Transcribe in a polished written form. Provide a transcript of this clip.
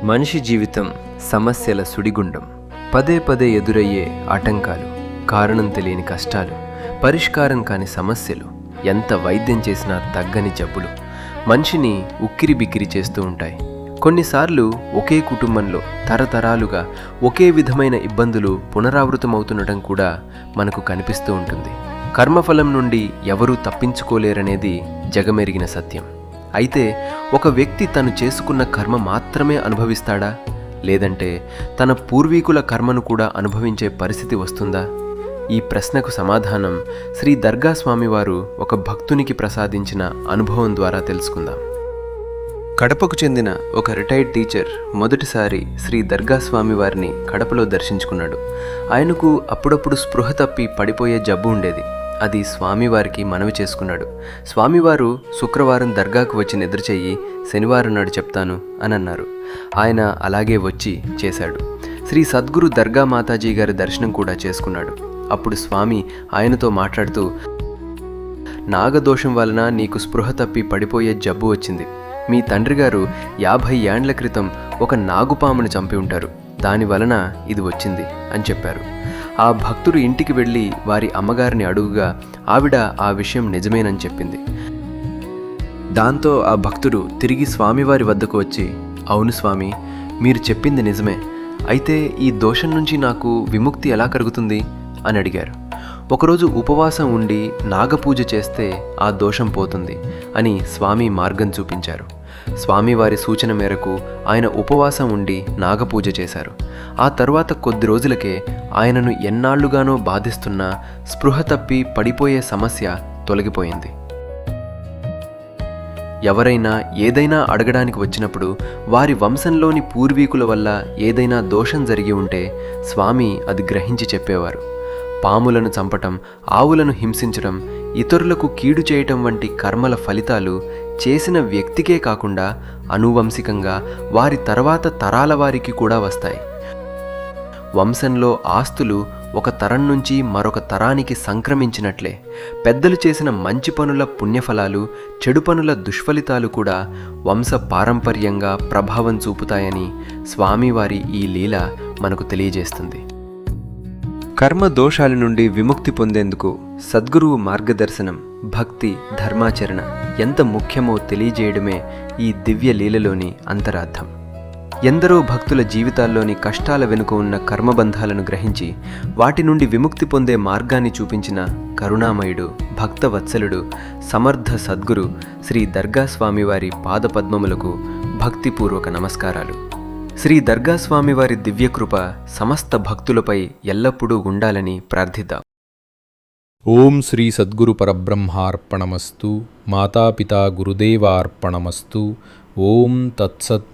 మనిషి జీవితం సమస్యల సుడిగుండం. పదే పదే ఎదురయ్యే ఆటంకాలు, కారణం తెలియని కష్టాలు, పరిష్కారం కాని సమస్యలు, ఎంత వైద్యం చేసినా తగ్గని జబ్బులు మనిషిని ఉక్కిరి బిక్కిరి చేస్తూ ఉంటాయి. కొన్నిసార్లు ఒకే కుటుంబంలో తరతరాలుగా ఒకే విధమైన ఇబ్బందులు పునరావృతమవుతుండటం కూడా మనకు కనిపిస్తూ ఉంటుంది. కర్మఫలం నుండి ఎవరూ తప్పించుకోలేరనేది జగమెరిగిన సత్యం. అయితే ఒక వ్యక్తి తను చేసుకున్న కర్మ మాత్రమే అనుభవిస్తాడా, లేదంటే తన పూర్వీకుల కర్మను కూడా అనుభవించే పరిస్థితి వస్తుందా? ఈ ప్రశ్నకు సమాధానం శ్రీ దర్గా స్వామివారు ఒక భక్తునికి ప్రసాదించిన అనుభవం ద్వారా తెలుసుకుందాం. కడపకు చెందిన ఒక రిటైర్డ్ టీచర్ మొదటిసారి శ్రీ దర్గా స్వామివారిని కడపలో దర్శించుకున్నాడు. ఆయనకు అప్పుడప్పుడు స్పృహ తప్పి పడిపోయే జబ్బు ఉండేది. అది స్వామివారికి మనవి చేసుకున్నాడు. స్వామివారు శుక్రవారం దర్గాకు వచ్చి నిద్రచెయ్యి, శనివారం నాడు చెప్తాను అని అన్నారు. ఆయన అలాగే వచ్చి చేశాడు. శ్రీ సద్గురు దర్గా మాతాజీ గారి దర్శనం కూడా చేసుకున్నాడు. అప్పుడు స్వామి ఆయనతో మాట్లాడుతూ, నాగదోషం వలన నీకు స్పృహ తప్పి పడిపోయే జబ్బు వచ్చింది. మీ తండ్రి గారు 50 ఏండ్ల క్రితం ఒక నాగుపామును చంపి ఉంటారు, దాని వలన ఇది వచ్చింది అని చెప్పారు. ఆ భక్తుడు ఇంటికి వెళ్ళి వారి అమ్మగారిని అడుగుగా ఆవిడ ఆ విషయం నిజమేనని చెప్పింది. దాంతో ఆ భక్తుడు తిరిగి స్వామివారి వద్దకు వచ్చి, అవును స్వామి, మీరు చెప్పింది నిజమే, అయితే ఈ దోషం నుంచి నాకు విముక్తి ఎలా కలుగుతుంది అని అడిగారు. ఒకరోజు ఉపవాసం ఉండి నాగపూజ చేస్తే ఆ దోషం పోతుంది అని స్వామి మార్గం చూపించారు. స్వామివారి సూచన మేరకు ఆయన ఉపవాసం ఉండి నాగపూజ చేశారు. ఆ తర్వాత కొద్ది రోజులకే ఆయనను ఎన్నాళ్లుగానో బాధిస్తున్న స్పృహ తప్పి పడిపోయే సమస్య తొలగిపోయింది. ఎవరైనా ఏదైనా అడగడానికి వచ్చినప్పుడు వారి వంశంలోని పూర్వీకుల వల్ల ఏదైనా దోషం జరిగి ఉంటే స్వామి అది గ్రహించి చెప్పేవారు. పాములను చంపటం, ఆవులను హింసించడం, ఇతరులకు కీడు చేయటం వంటి కర్మల ఫలితాలు చేసిన వ్యక్తికే కాకుండా అనువంశికంగా వారి తర్వాత తరాల వారికి కూడా వస్తాయి. వంశంలో ఆస్తులు ఒక తరం నుంచి మరొక తరానికి సంక్రమించినట్లే పెద్దలు చేసిన మంచి పనుల పుణ్యఫలాలు, చెడు పనుల దుష్ఫలితాలు కూడా వంశ పారంపర్యంగా ప్రభావం చూపుతాయని స్వామివారి ఈ లీల మనకు తెలియజేస్తుంది. కర్మ దోషాల నుండి విముక్తి పొందేందుకు సద్గురువు మార్గదర్శనం, భక్తి, ధర్మాచరణ ఎంత ముఖ్యమో తెలియజేయడమే ఈ దివ్య లీలలోని అంతరార్థం. ఎందరో భక్తుల జీవితాల్లోని కష్టాల వెనుక ఉన్న కర్మబంధాలను గ్రహించి వాటి నుండి విముక్తి పొందే మార్గాన్ని చూపించిన కరుణామయుడు, భక్తవత్సలుడు, సమర్థ సద్గురు శ్రీ దర్గా స్వామివారి పాదపద్మములకు భక్తిపూర్వక నమస్కారాలు. శ్రీ దర్గా స్వామివారి దివ్యకృప సమస్త భక్తులపై ఎల్లప్పుడూ ఉండాలని ప్రార్థిద్దాం. ఓం శ్రీ సద్గురు పరబ్రహ్మార్పణమస్తు. మాతాపితా గురుదేవార్పణమస్తు. ఓం తత్సత్.